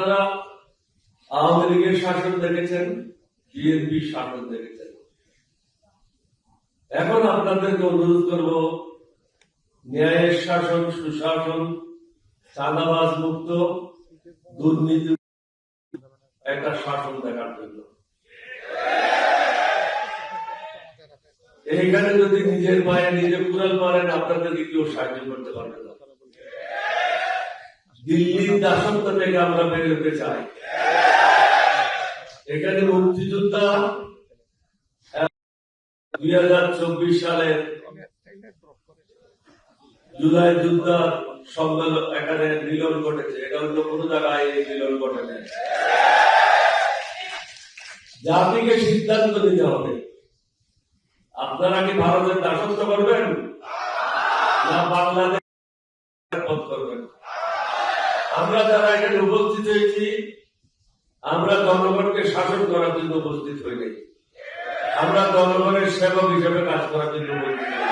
আপনারা আওয়ামী লীগের শাসন দেখেছেন, বিএনপির শাসন দেখেছেন। এখন আপনাদেরকে অনুরোধ করব ন্যায়ের শাসন, সুশাসন, চাঁদাবাজ মুক্ত, দুর্নীতি একটা শাসন দেখার জন্য। এইখানে যদি নিজের পায়ে নিজে কুড়াল মারেন, আপনাদেরকে কেউ সাহায্য করতে পারবে না। দিল্লির দাসত্ব থেকে আমরা বেরোতে চাই। এখানে মুক্তিযোদ্ধা 2024 সালের জুলাই যোদ্ধা সম্মেলন এখানে মিলন ঘটেছে। এটা অন্য কোন জায়গায় এই মিলন ঘটে নাই। জাতিকে সিদ্ধান্ত নিতে হবে, আপনারা কি ভারতের দাসত্ব করবেন না বাংলাদেশ করবেন? আমরা যারা এখানে উপস্থিত হয়েছি, আমরা জনগণকে শাসন করার জন্য উপস্থিত হই নাই। আমরা জনগণের সেবক হিসেবে কাজ করার জন্য উপস্থিত হই।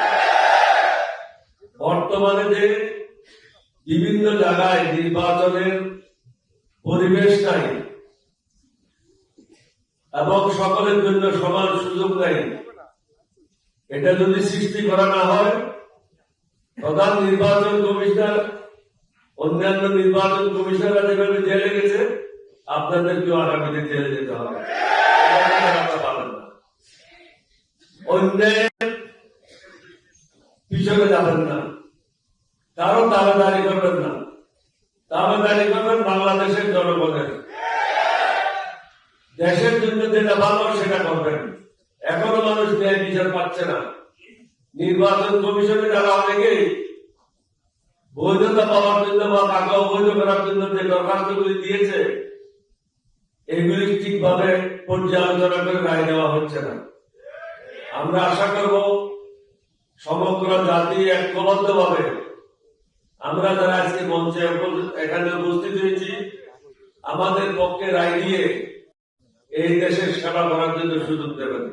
বর্তমানে যে বিভিন্ন জায়গায় নির্বাচনের পরিবেশ নাই এবং সকলের জন্য সমান সুযোগ নাই, এটা যদি সৃষ্টি করা না হয়, প্রধান নির্বাচন কমিশনার, অন্যান্য নির্বাচন কমিশনাররা যেভাবে জেলে গেছে, আপনাদেরকেও আগামীতে জেলে যেতে হবে। অন্যায়ের পিছনে যাবেন না, কারো দাবিদারি করবেন না। দাবিদারি করবেন বাংলাদেশের জনগণের, দেশের জন্য যেটা ভালো সেটা করবেন। এখনো মানুষ ন্যায় বিচার পাচ্ছে না। নির্বাচন কমিশনে যারা অনেকেই বৈধতা পাওয়ার জন্য বা টাকা অবৈধ করার জন্য যে দরখাস্তগুলি দিয়েছে, এগুলি ঠিকভাবে পর্যালোচনা করে রায় দেওয়া হচ্ছে না। আমরা আশা করব সমগ্র জাতি ঐক্যবদ্ধ ভাবে আমরা যারা আজকে মঞ্চে এখানে উপস্থিত হয়েছি, আমাদের পক্ষে রায় দিয়ে এই দেশের সেবা করার জন্য সুযোগ দেবেন।